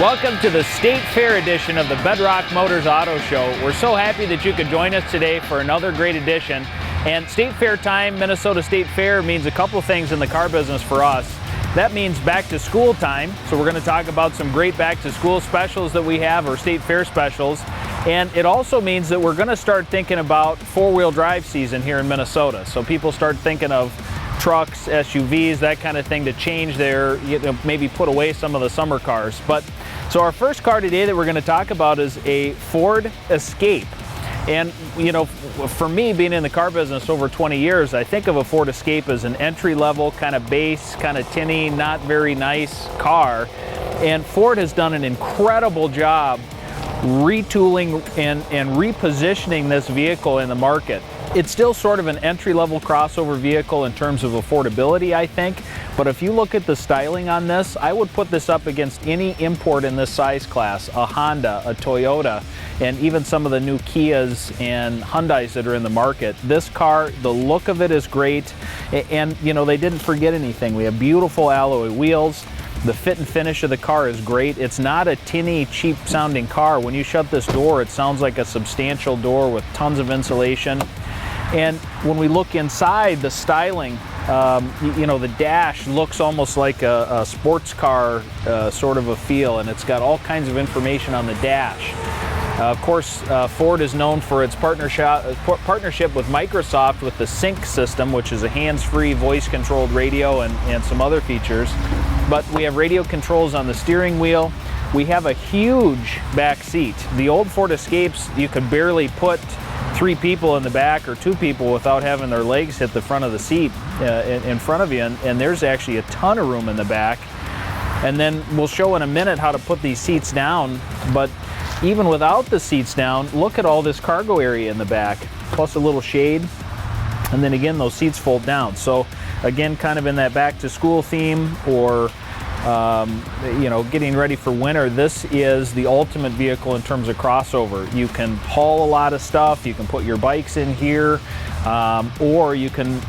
Welcome to the State Fair edition of the Bedrock Motors Auto Show. We're so happy that you could join us today for another great edition. And State Fair time, Minnesota State Fair, means a couple things in the car business for us. That means back to school time, so we're going to talk about some great back to school specials that we have, or State Fair specials. And it also means that we're going to start thinking about four-wheel drive season here in Minnesota. So people start thinking of trucks, SUVs, that kind of thing to change their, maybe put away some of the summer cars. But so our first car today that we're going to talk about is a Ford Escape. And for me, being in the car business over 20 years, I think of a Ford Escape as an entry-level, kind of base, kind of tinny, not very nice car. And Ford has done an incredible job retooling and repositioning this vehicle in the market. It's still sort of an entry-level crossover vehicle in terms of affordability, I think. But if you look at the styling on this, I would put this up against any import in this size class, a Honda, a Toyota, and even some of the new Kias and Hyundais that are in the market. This car, the look of it is great. And they didn't forget anything. We have beautiful alloy wheels. The fit and finish of the car is great. It's not a tinny, cheap sounding car. When you shut this door, it sounds like a substantial door with tons of insulation. And when we look inside, the styling, the dash looks almost like a sports car sort of a feel, and it's got all kinds of information on the dash. Of course, Ford is known for its partnership with Microsoft with the Sync system, which is a hands-free voice-controlled radio and some other features. But we have radio controls on the steering wheel. We have a huge back seat. The old Ford Escapes, you could barely put 3 people in the back or 2 people without having their legs hit the front of the seat in front of you, and there's actually a ton of room in the back. And then we'll show in a minute how to put these seats down, but even without the seats down, look at all this cargo area in the back, plus a little shade, and then again those seats fold down. So again, kind of in that back to school theme, or getting ready for winter, this is the ultimate vehicle in terms of crossover. You can haul a lot of stuff, you can put your bikes in here, or you can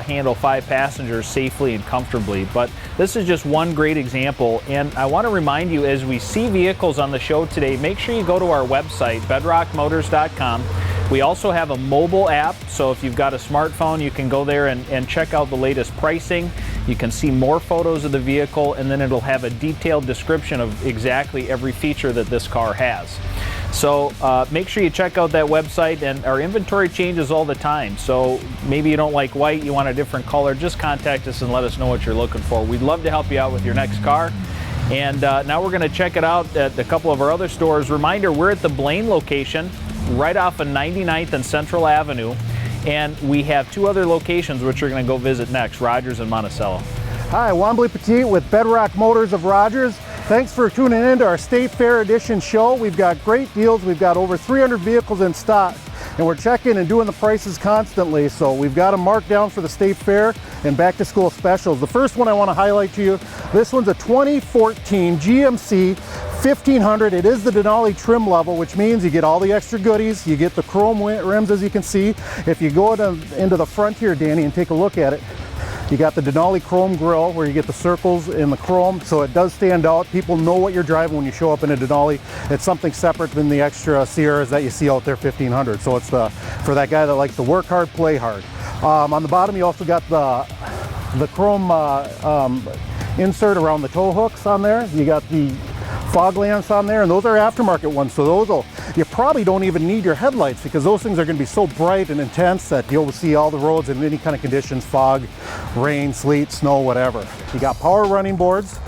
handle 5 passengers safely and comfortably. But this is just one great example, and I want to remind you, as we see vehicles on the show today, make sure you go to our website, bedrockmotors.com. We also have a mobile app, so if you've got a smartphone, you can go there and check out the latest pricing. You can see more photos of the vehicle, and then it'll have a detailed description of exactly every feature that this car has. So make sure you check out that website, and our inventory changes all the time. So maybe you don't like white, you want a different color, just contact us and let us know what you're looking for. We'd love to help you out with your next car. And now we're going to check it out at a couple of our other stores. Reminder, we're at the Blaine location, right off of 99th and Central Avenue. And we have 2 other locations which we're going to go visit next, Rogers and Monticello. Hi, Juan Petit with Bedrock Motors of Rogers. Thanks for tuning in to our State Fair Edition show. We've got great deals. We've got over 300 vehicles in stock, and we're checking and doing the prices constantly. So we've got them marked down for the State Fair and back to school specials. The first one I want to highlight to you, this one's a 2014 GMC 1500. It is the Denali trim level, which means you get all the extra goodies. You get the chrome rims, as you can see. If you go into the front here, Danny, and take a look at it, you got the Denali chrome grille where you get the circles in the chrome, so it does stand out. People know what you're driving when you show up in a Denali. It's something separate than the extra Sierras that you see out there, 1500. So it's for that guy that likes to work hard, play hard. On the bottom, you also got the chrome insert around the tow hooks on there. You got the fog lamps on there, and those are aftermarket ones, so you probably don't even need your headlights, because those things are going to be so bright and intense that you'll see all the roads in any kind of conditions: fog, rain, sleet, snow, whatever. You got power running boards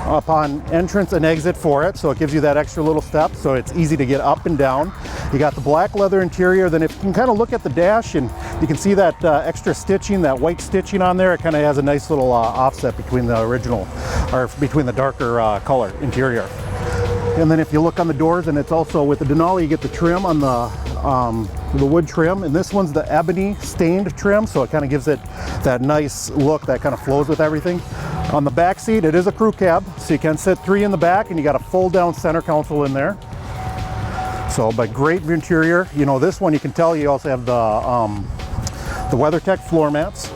upon entrance and exit for it, so it gives you that extra little step, so it's easy to get up and down. You got the black leather interior. Then if you can kind of look at the dash, and you can see that extra stitching, that white stitching on there, it kind of has a nice little offset between the original, or between the darker color interior. And then if you look on the doors, and it's also with the Denali, you get the trim on the wood trim, and this one's the ebony stained trim, so it kind of gives it that nice look that kind of flows with everything. On the back seat, it is a crew cab, so you can sit 3 in the back, and you got a fold down center console in there. So, but great interior. This one, you can tell you also have the WeatherTech floor mats,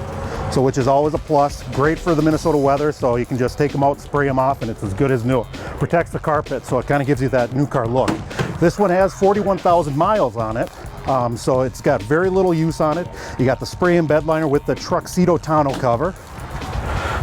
which is always a plus. Great for the Minnesota weather, so you can just take them out, spray them off, and it's as good as new. protects the carpet, so it kind of gives you that new car look. This one has 41,000 miles on it, so it's got very little use on it. You got the spray and bed liner with the Truxedo tonneau cover.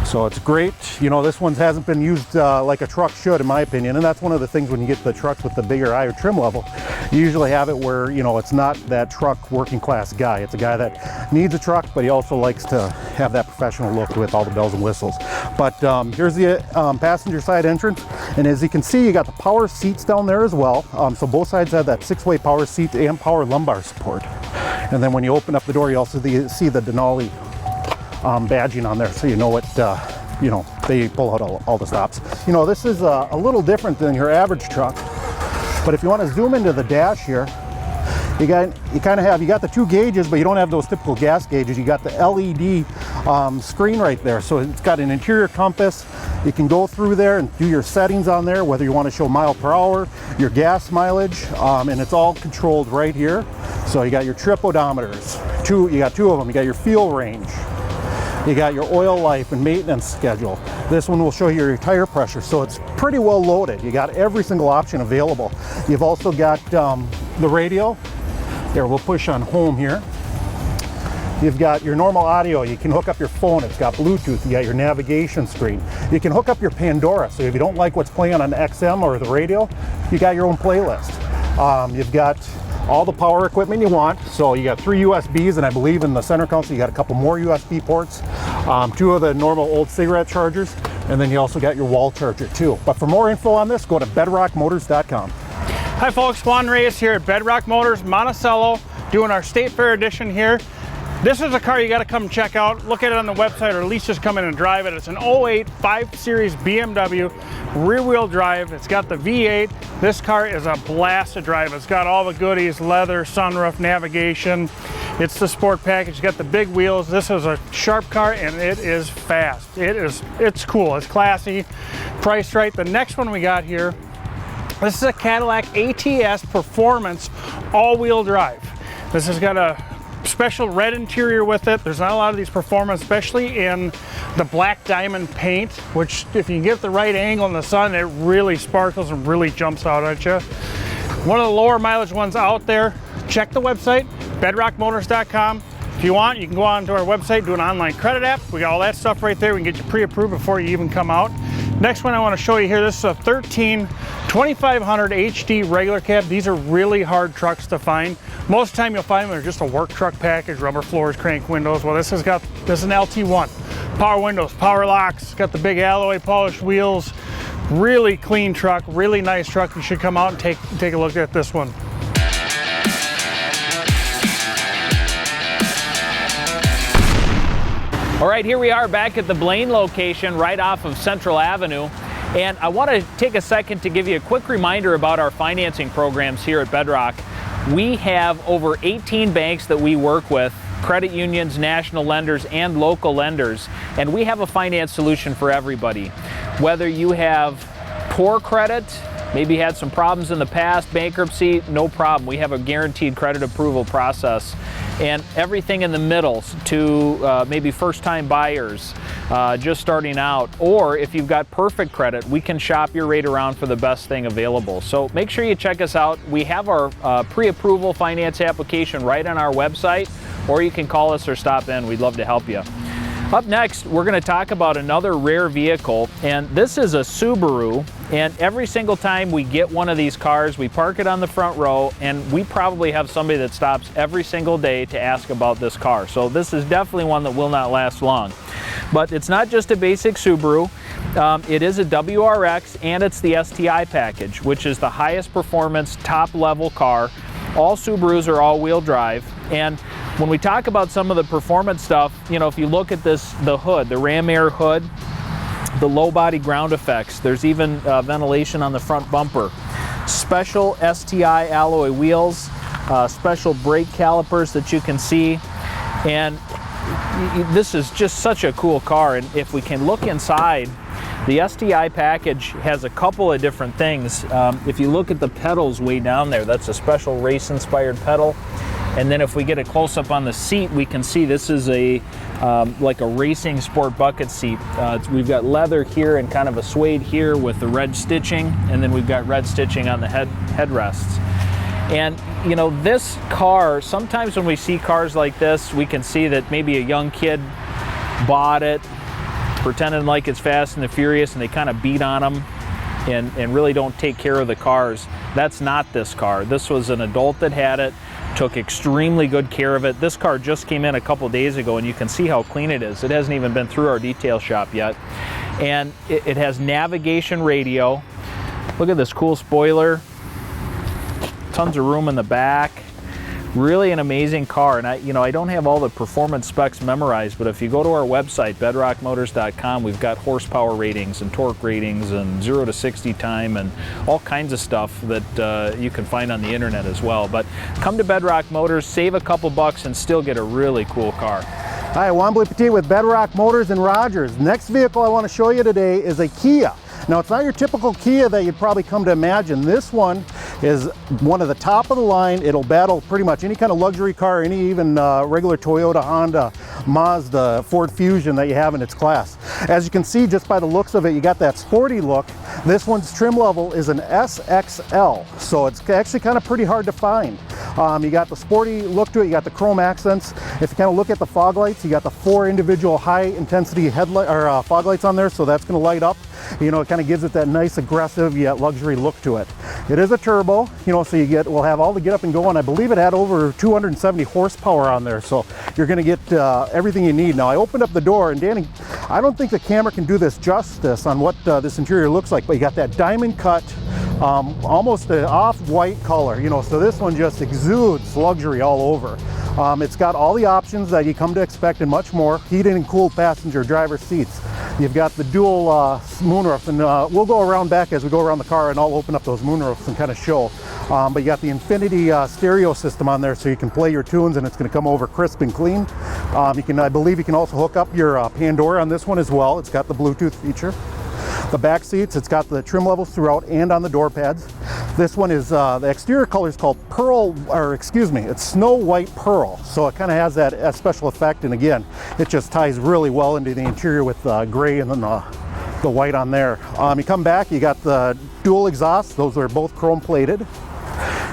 So it's great. You know, this one hasn't been used like a truck should, in my opinion, and that's one of the things when you get the trucks with the bigger, higher trim level. You usually have it where, you know, it's not that truck working class guy. It's a guy that needs a truck, but he also likes to have that professional look with all the bells and whistles. But here's the passenger side entrance, and as you can see, you got the power seats down there as well. So both sides have that 6-way power seat and power lumbar support. And then when you open up the door, you also see the Denali badging on there, so you know what, you know, they pull out all the stops. You know, this is a little different than your average truck, but if you want to zoom into the dash here, you got the 2 gauges, but you don't have those typical gas gauges. You got the LED screen right there, so it's got an interior compass. You can go through there and do your settings on there, whether you want to show mile per hour, your gas mileage, and it's all controlled right here. So you got your trip odometers, you got 2 of them. You got your fuel range. You got your oil life and maintenance schedule. This one will show you your tire pressure, so it's pretty well loaded. You got every single option available. You've also got the radio. There, we'll push on home here. You've got your normal audio. You can hook up your phone. It's got Bluetooth. You got your navigation screen. You can hook up your Pandora, so if you don't like what's playing on the XM or the radio, you got your own playlist. You've got all the power equipment you want. So you got 3 USBs, and I believe in the center console you got a couple more USB ports, 2 of the normal old cigarette chargers, and then you also got your wall charger too. But for more info on this, go to bedrockmotors.com. Hi folks, Juan Reyes here at Bedrock Motors, Monticello, doing our State Fair edition here. This is a car you got to come check out. Look at it on the website, or at least just come in and drive it. It's an 08 5 Series BMW, rear-wheel drive. It's got the V8. This car is a blast to drive. It's got all the goodies: leather, sunroof, navigation. It's the sport package. It's got the big wheels. This is a sharp car, and it is fast. It's cool. It's classy, priced right. The next one we got here, this is a Cadillac ATS Performance all-wheel drive. This has got a special red interior with it. There's not a lot of these Performance, especially in the black diamond paint, which if you get the right angle in the sun, it really sparkles and really jumps out at you. One of the lower mileage ones out there. Check the website, bedrockmotors.com. If you want, you can go on to our website, do an online credit app. We got all that stuff right there. We can get you pre-approved before you even come out. Next one I want to show you here, this is a 13 2500 HD regular cab. These are really hard trucks to find. Most of the time you'll find them, they're just a work truck package, rubber floors, crank windows. Well, this is an LT1. Power windows, power locks, got the big alloy polished wheels. Really clean truck, really nice truck. You should come out and take a look at this one. All right, here we are back at the Blaine location right off of Central Avenue. And I want to take a second to give you a quick reminder about our financing programs here at Bedrock. We have over 18 banks that we work with, credit unions, national lenders, and local lenders. And we have a finance solution for everybody. Whether you have poor credit, maybe had some problems in the past, bankruptcy, no problem. We have a guaranteed credit approval process. And everything in the middle to maybe first-time buyers just starting out, or if you've got perfect credit, we can shop your rate around for the best thing available. So make sure you check us out. We have our pre-approval finance application right on our website, or you can call us or stop in. We'd love to help you. Up next, we're going to talk about another rare vehicle, and this is a Subaru. And every single time we get one of these cars, we park it on the front row, and we probably have somebody that stops every single day to ask about this car. So this is definitely one that will not last long. But it's not just a basic Subaru. It is a WRX, and it's the STI package, which is the highest performance, top level car. All Subarus are all-wheel drive. And when we talk about some of the performance stuff, you know, if you look at this, the hood, the ram air hood, the low body ground effects, there's even ventilation on the front bumper, special STI alloy wheels, special brake calipers that you can see, and this is just such a cool car. And if we can look inside, the STI package has a couple of different things. If you look at the pedals way down there, that's a special race inspired pedal. And then if we get a close-up on the seat, we can see this is a like a racing sport bucket seat. We've got leather here and kind of a suede here with the red stitching, and then we've got red stitching on the headrests. And you know, this car, sometimes when we see cars like this, we can see that maybe a young kid bought it, pretending like it's Fast and the Furious, and they kind of beat on them and really don't take care of the cars. That's not this car. This was an adult that had it, took extremely good care of it. This car just came in a couple days ago, and you can see how clean it is. It hasn't even been through our detail shop yet. And it has navigation radio. Look at this cool spoiler. Tons of room in the back. Really an amazing car. And I don't have all the performance specs memorized, but if you go to our website, bedrockmotors.com, we've got horsepower ratings and torque ratings and 0 to 60 time and all kinds of stuff that you can find on the internet as well. But come to Bedrock Motors, save a couple bucks, and still get a really cool car. Hi, Juan Blaine Petit with Bedrock Motors in Rogers. Next vehicle I want to show you today is a Kia. Now, it's not your typical Kia that you'd probably come to imagine. This one is one of the top of the line. It'll battle pretty much any kind of luxury car, any even regular Toyota, Honda, Mazda, Ford Fusion that you have in its class. As you can see just by the looks of it, you got that sporty look. This one's trim level is an SXL, so it's actually kind of pretty hard to find. You got the sporty look to it, you got the chrome accents. If you kind of look at the fog lights, you got the 4 individual high intensity headlight or fog lights on there, so that's going to light up. You know, it kind of gives it that nice aggressive yet luxury look to it. It is a turbo, you know, so we'll have all the get up and go, and I believe it had over 270 horsepower on there, so you're going to get everything you need. Now, I opened up the door, and Danny, I don't think the camera can do this justice on what this interior looks like, but you got that diamond cut, almost an off-white color, you know, so this one just exudes luxury all over. It's got all the options that you come to expect and much more. Heated and cooled passenger driver seats. You've got the dual moonroof, and we'll go around back as we go around the car, and I'll open up those moonroofs and kind of show. But you got the Infinity stereo system on there, so you can play your tunes and it's going to come over crisp and clean. I believe you can also hook up your Pandora on this one as well. It's got the Bluetooth feature. The back seats, it's got the trim levels throughout and on the door pads. This one is, the exterior color is called it's Snow White Pearl. So it kind of has that special effect, and again, it just ties really well into the interior with gray and then the white on there. You come back, you got the dual exhausts. Those are both chrome plated.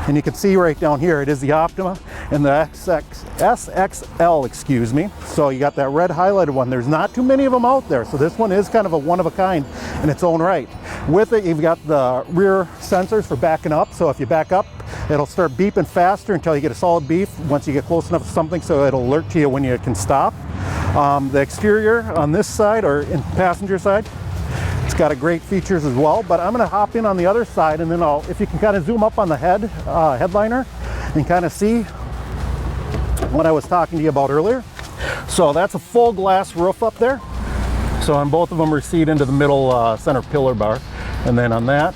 And you can see right down here, it is the Optima and the SXL, excuse me. So you got that red highlighted one. There's not too many of them out there, so this one is kind of a one of a kind in its own right. With it, you've got the rear sensors for backing up. So if you back up, it'll start beeping faster until you get a solid beep once you get close enough to something, so it'll alert to you when you can stop. The exterior on this side, or in passenger side, it's got a great features as well, but I'm going to hop in on the other side, and then if you can kind of zoom up on the headliner and kind of see what I was talking to you about earlier. So that's a full glass roof up there. So on both of them recede into the middle center pillar bar, and then on that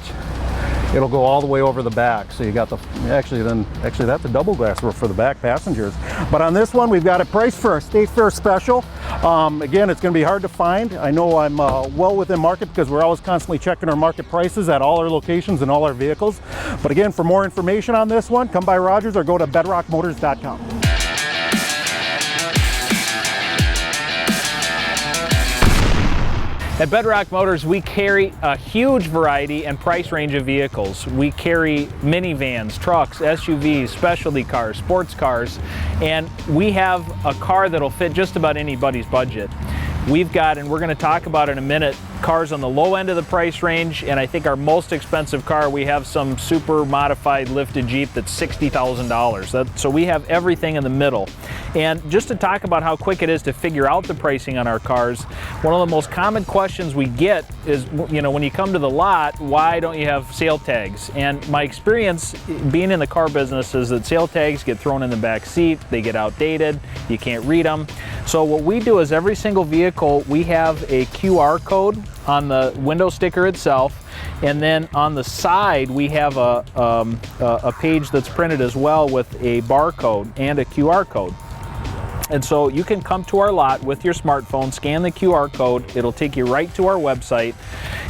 it'll go all the way over the back. So you got actually that's a double glass roof for the back passengers. But on this one, we've got it priced for a State Fair special. Again, it's going to be hard to find. I know I'm well within market because we're always constantly checking our market prices at all our locations and all our vehicles. But again, for more information on this one, come by Rogers or go to bedrockmotors.com. At Bedrock Motors, we carry a huge variety and price range of vehicles. We carry minivans, trucks, SUVs, specialty cars, sports cars, and we have a car that'll fit just about anybody's budget. We've got, and we're going to talk about in a minute, cars on the low end of the price range, and I think our most expensive car, we have some super modified lifted Jeep that's $60,000. So we have everything in the middle. And just to talk about how quick it is to figure out the pricing on our cars, one of the most common questions we get is, you know, when you come to the lot, why don't you have sale tags? And my experience being in the car business is that sale tags get thrown in the back seat, they get outdated, you can't read them. So what we do is every single vehicle, we have a QR code on the window sticker itself, and then on the side we have a page that's printed as well with a barcode and a QR code. And so you can come to our lot with your smartphone, scan the QR code, it'll take you right to our website,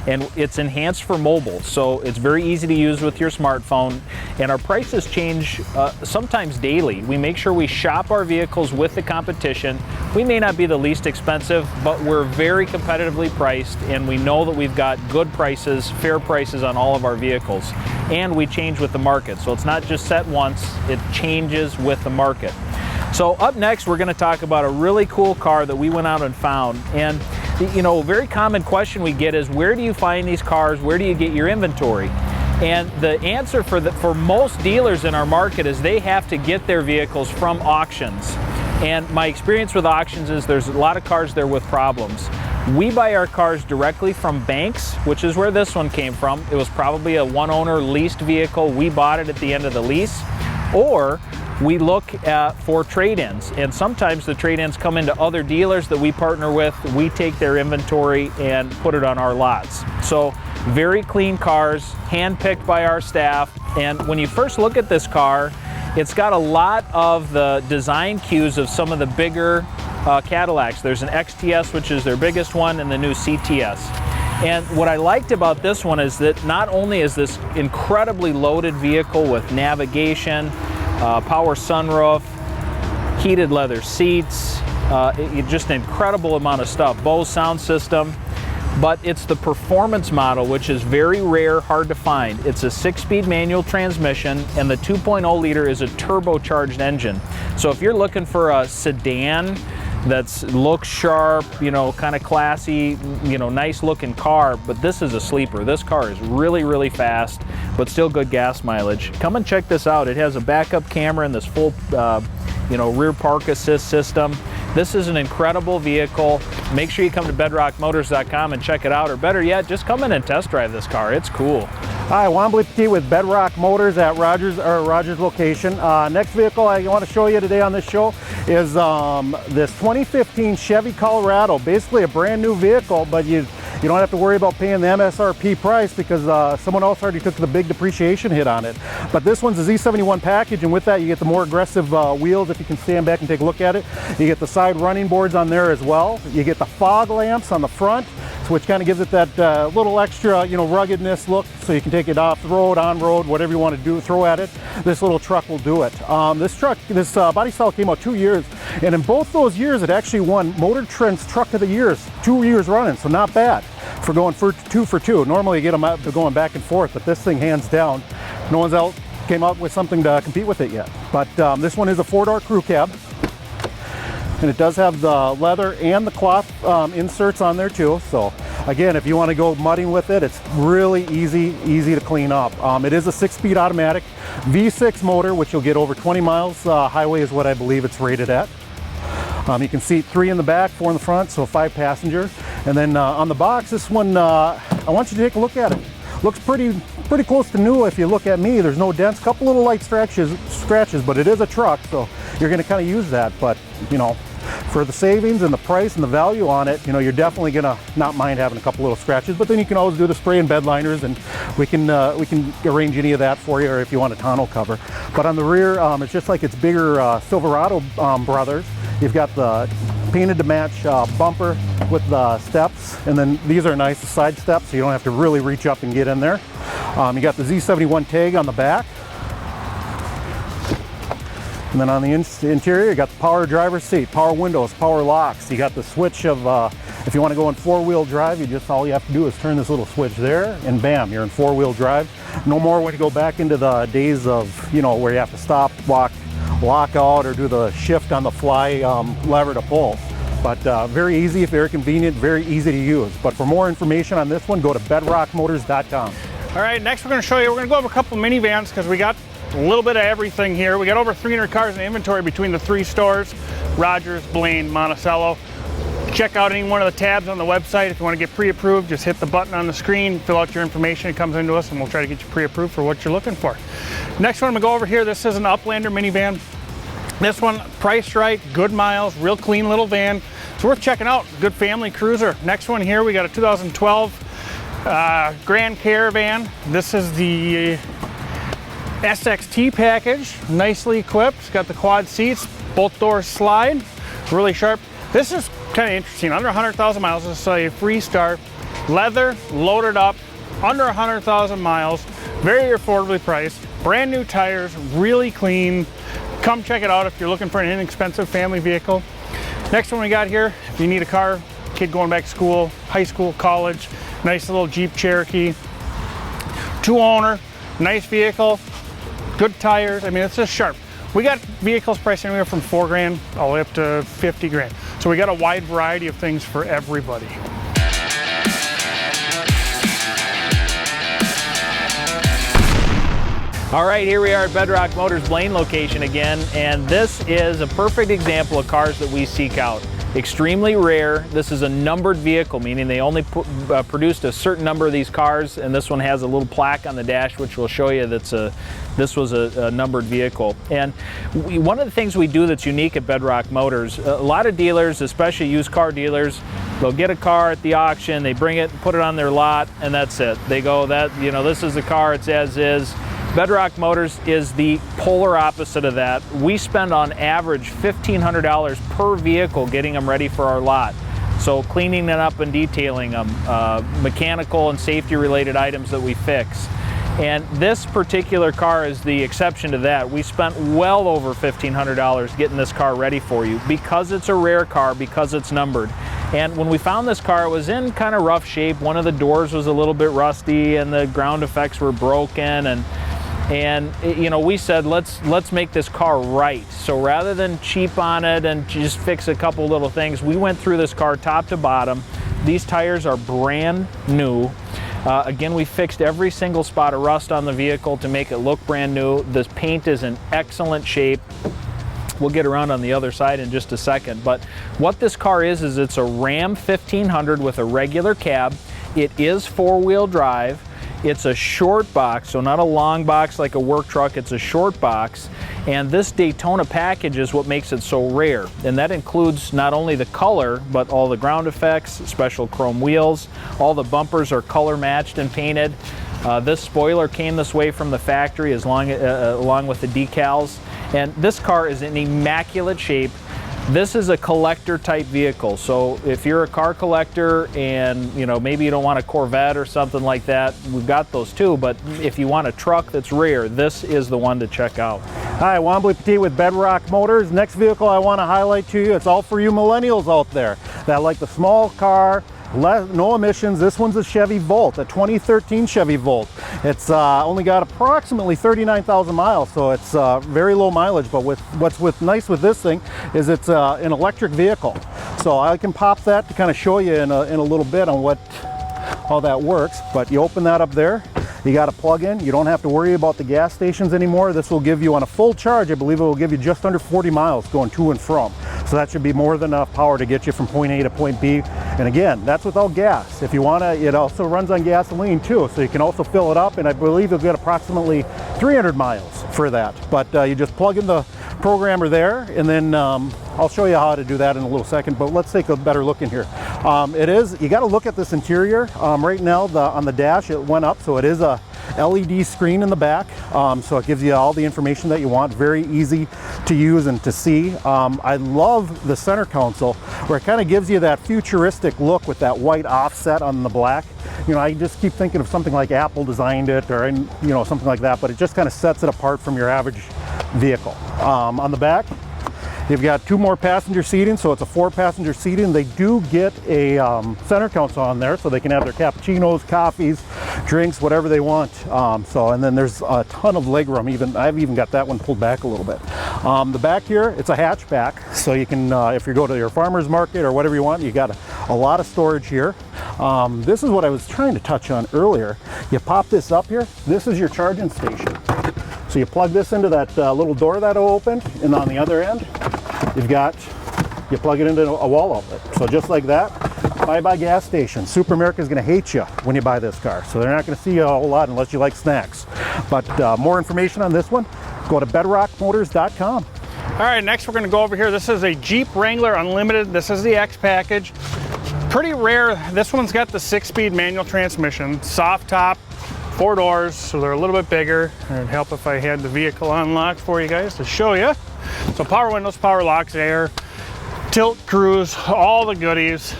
and it's enhanced for mobile, so it's very easy to use with your smartphone. And our prices change sometimes daily. We make sure we shop our vehicles with the competition. We may not be the least expensive, but we're very competitively priced, and we know that we've got good prices, fair prices on all of our vehicles. And we change with the market, so it's not just set once, it changes with the market. So up next, we're going to talk about a really cool car that we went out and found. And you know, a very common question we get is, where do you find these cars? Where do you get your inventory? And the answer for most dealers in our market is they have to get their vehicles from auctions. And my experience with auctions is there's a lot of cars there with problems. We buy our cars directly from banks, which is where this one came from. It was probably a one-owner leased vehicle. We bought it at the end of the lease. Or we look for trade-ins, and sometimes the trade-ins come into other dealers that we partner with. We take their inventory and put it on our lots. So very clean cars, hand-picked by our staff. And when you first look at this car, it's got a lot of the design cues of some of the bigger Cadillacs. There's an XTS, which is their biggest one, and the new CTS. And what I liked about this one is that not only is this incredibly loaded vehicle with navigation, power sunroof, heated leather seats, just an incredible amount of stuff, Bose sound system, but it's the performance model, which is very rare, hard to find. It's a 6-speed manual transmission, and the 2.0 liter is a turbocharged engine. So if you're looking for a sedan that's looks sharp, you know, kind of classy, you know, nice looking car, but this is a sleeper. This car is really, really fast, but still good gas mileage. Come and check this out. It has a backup camera and this full, you know, rear park assist system. This is an incredible vehicle. Make sure you come to bedrockmotors.com and check it out, or better yet, just come in and test drive this car. It's cool. Hi, Juan Blvd with Bedrock Motors at Rogers Location. Next vehicle I want to show you today on this show is this 2015 Chevy Colorado. Basically a brand new vehicle, but you don't have to worry about paying the MSRP price because someone else already took the big depreciation hit on it. But this one's a Z71 package, and with that you get the more aggressive wheels if you can stand back and take a look at it. You get the side running boards on there as well. You get the fog lamps on the front, which kind of gives it that little extra, you know, ruggedness look, so you can take it off the road, on road, whatever you want to do, throw at it. This little truck will do it. This body style came out 2 years, and in both those years it actually won Motor Trend's Truck of the Years, 2 years running, so not bad for going for 2 for 2. Normally you get them out going back and forth, but this thing hands down, no one's else came out with something to compete with it yet. But this one is a 4-door crew cab, and it does have the leather and the cloth inserts on there too. So again, if you want to go mudding with it, it's really easy to clean up. It is a 6-speed automatic V6 motor, which you'll get over 20 miles. Highway is what I believe it's rated at. You can seat 3 in the back, 4 in the front, so 5 passenger. And then on the box, this one, I want you to take a look at it. Looks pretty close to new if you look at me. There's no dents, couple little light scratches, but it is a truck, so you're going to kind of use that. But you know, for the savings and the price and the value on it, you know, you're definitely going to not mind having a couple little scratches. But then you can always do the spray and bed liners, and we can arrange any of that for you, or if you want a tonneau cover. But on the rear, it's just like its bigger Silverado brothers. You've got the painted to match bumper with the steps, and then these are nice side steps, so you don't have to really reach up and get in there. You got the Z71 tag on the back. And then on the interior, you got the power driver's seat, power windows, power locks. You got the switch of, if you want to go in 4-wheel drive, all you have to do is turn this little switch there, and bam, you're in 4-wheel drive. No more when you go back into the days of, you know, where you have to stop, lock out, or do the shift on the fly lever to pull. But very easy, very convenient, very easy to use. But for more information on this one, go to bedrockmotors.com. All right, next we're going to show you, we're going to go over a couple minivans because we got a little bit of everything here. We got over 300 cars in inventory between the 3 stores, Rogers, Blaine, Monticello. Check out any one of the tabs on the website. If you want to get pre-approved, just hit the button on the screen, fill out your information, it comes into us, and we'll try to get you pre-approved for what you're looking for. Next one, I'm going to go over here. This is an Uplander minivan. This one, priced right, good miles, real clean little van. It's worth checking out, good family cruiser. Next one here, we got a 2012 Grand Caravan. This is the SXT package, nicely equipped. It's got the quad seats, both doors slide. really sharp. This is kind of interesting. Under 100,000 miles, this is a Freestar, leather, loaded up, under 100,000 miles, very affordably priced, brand new tires, really clean. Come check it out if you're looking for an inexpensive family vehicle. Next one we got here, if you need a car, kid going back to school, high school, college, nice little Jeep Cherokee. 2-owner, nice vehicle, good tires. I mean, it's just sharp. We got vehicles priced anywhere from $4 grand all the way up to 50 grand. So we got a wide variety of things for everybody. All right, here we are at Bedrock Motors Blaine location again, and this is a perfect example of cars that we seek out. Extremely rare. This is a numbered vehicle, meaning they only produced a certain number of these cars, and this one has a little plaque on the dash which will show you that this was a numbered vehicle. And one of the things we do that's unique at Bedrock Motors, a lot of dealers, especially used car dealers, they'll get a car at the auction, they bring it, put it on their lot, and that's it. They go, this is the car, it's as is. Bedrock Motors is the polar opposite of that. We spend on average $1,500 per vehicle getting them ready for our lot. So cleaning them up and detailing them, mechanical and safety related items that we fix. And this particular car is the exception to that. We spent well over $1,500 getting this car ready for you because it's a rare car, because it's numbered. And when we found this car, it was in kind of rough shape. One of the doors was a little bit rusty and the ground effects were broken, and we said, let's make this car right. So rather than cheap on it and just fix a couple little things, we went through this car top to bottom. These tires are brand new. Again, we fixed every single spot of rust on the vehicle to make it look brand new. This paint is in excellent shape. We'll get around on the other side in just a second. But what this car is it's a Ram 1500 with a regular cab. It is 4-wheel drive. It's a short box, so not a long box like a work truck, it's a short box. And this Daytona package is what makes it so rare. And that includes not only the color, but all the ground effects, special chrome wheels. All the bumpers are color matched and painted. This spoiler came this way from the factory along with the decals. And this car is in immaculate shape. This is a collector type vehicle, so if you're a car collector and maybe you don't want a Corvette or something like that, we've got those too, but if you want a truck that's rare, this is the one to check out. Hi, Juan Blaine with Bedrock Motors. Next vehicle I want to highlight to you, it's all for you millennials out there that like the small car, no emissions. This one's a Chevy Volt, a 2013 Chevy Volt. It's only got approximately 39,000 miles, so it's very low mileage. But what's nice with this thing is it's an electric vehicle. So I can pop that to kind of show you in a little bit on how that works. But you open that up there. You got to plug in. You don't have to worry about the gas stations anymore. This will give you, on a full charge, I believe it will give you just under 40 miles going to and from. So that should be more than enough power to get you from point A to point B. And again, that's without gas. If you want to, it also runs on gasoline too. So you can also fill it up, and I believe you'll get approximately 300 miles for that. But you just plug in the programmer there, and then I'll show you how to do that in a little second, but let's take a better look in here. You got to look at this interior. Right now on the dash it went up, so it is a LED screen in the back, so it gives you all the information that you want. Very easy to use and to see. I love the center console where it kind of gives you that futuristic look with that white offset on the black. I just keep thinking of something like Apple designed it, or something like that, but it just kind of sets it apart from your average vehicle. On the back, you've got 2 more passenger seating, so it's a 4-passenger seating. They do get a center console on there, so they can have their cappuccinos, coffees, drinks, whatever they want. And then there's a ton of legroom. I've even got that one pulled back a little bit. The back here, it's a hatchback, so you can, if you go to your farmer's market or whatever you want, you got a lot of storage here. This is what I was trying to touch on earlier. You pop this up here. This is your charging station. So you plug this into that little door that'll open, and on the other end, you plug it into a wall outlet. So just like that, bye-bye gas station. Super America's gonna hate you when you buy this car. So they're not gonna see you a whole lot unless you like snacks. But more information on this one, go to bedrockmotors.com. All right, next we're gonna go over here. This is a Jeep Wrangler Unlimited. This is the X package. Pretty rare. This one's got the 6-speed manual transmission, soft top, 4 doors, so they're a little bit bigger. It'd help if I had the vehicle unlocked for you guys to show you. So power windows, power locks, air. tilt cruise, all the goodies.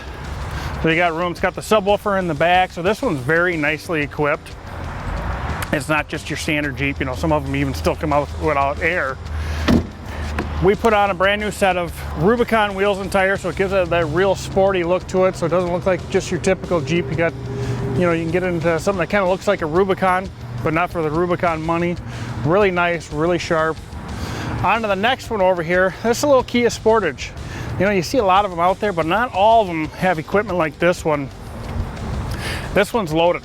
So you got room, it's got the subwoofer in the back, so this one's very nicely equipped. It's not just your standard Jeep, you know, some of them even still come out without air. We put on a brand new set of Rubicon wheels and tires, so it gives it that real sporty look to it, so it doesn't look like just your typical Jeep. You got, you know, you can get into something that kind of looks like a Rubicon, but not for the Rubicon money. Really nice, really sharp. On to the next one over here. This is a little Kia Sportage. You know, you see a lot of them out there, but not all of them have equipment like this one. This one's loaded.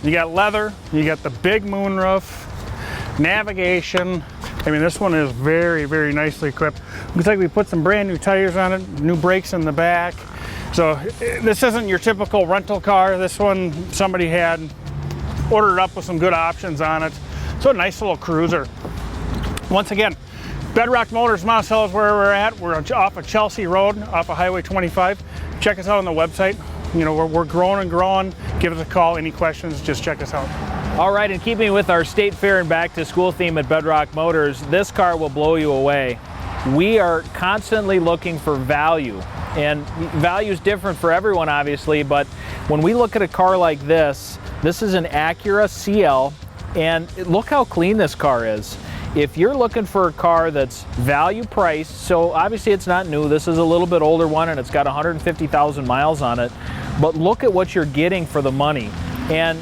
You got leather, you got the big moonroof, navigation. I mean, this one is very, very nicely equipped. Looks like we put some brand new tires on it, new brakes in the back. So this isn't your typical rental car. This one somebody had ordered up with some good options on it. So a nice little cruiser. Once again, Bedrock Motors Monticello is where we're at. We're off of Chelsea Road, off of Highway 25. Check us out on the website. You know, we're growing and growing. Give us a call. Any questions, just check us out. All right, in keeping with our state fair and back to school theme at Bedrock Motors, this car will blow you away. We are constantly looking for value, and value is different for everyone, obviously, but when we look at a car like this is an Acura CL, and look how clean this car is. If you're looking for a car that's value priced, so obviously it's not new, this is a little bit older one and it's got 150,000 miles on it, but look at what you're getting for the money. And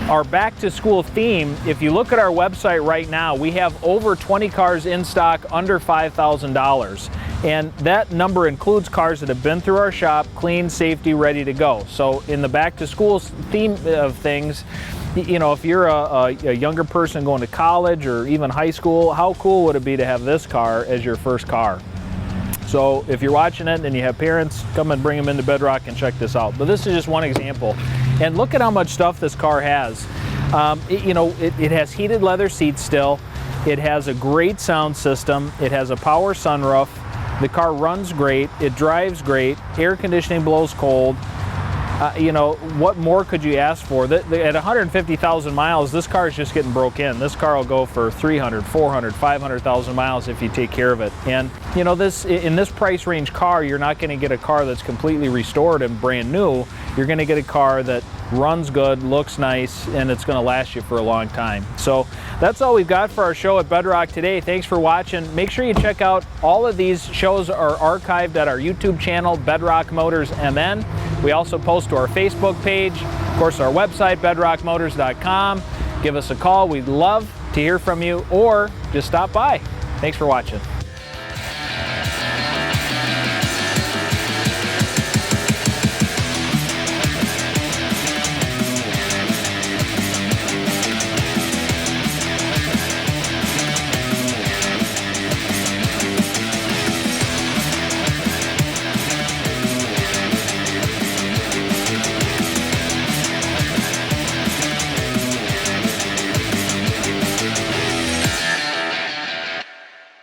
our back to school theme, if you look at our website right now, we have over 20 cars in stock under $5,000. And that number includes cars that have been through our shop, clean, safety, ready to go. So in the back to school theme of things, you know, if you're a younger person going to college or even high school, how cool would it be to have this car as your first car? So if you're watching it and you have parents, come and bring them into Bedrock and check this out. But this is just one example. And look at how much stuff this car has. It has heated leather seats still. It has a great sound system. It has a power sunroof. The car runs great. It drives great. Air conditioning blows cold. What more could you ask for? At 150,000 miles, this car is just getting broke in. This car will go for 300, 400, 500,000 miles if you take care of it. And you know, in this price range car, you're not going to get a car that's completely restored and brand new. You're going to get a car that runs good, looks nice, and it's going to last you for a long time. So that's all we've got for our show at Bedrock today. Thanks for watching. Make sure you check out all of these shows are archived at our YouTube channel, Bedrock Motors MN. We also post to our Facebook page, of course our website, bedrockmotors.com. Give us a call. We'd love to hear from you, or just stop by. Thanks for watching.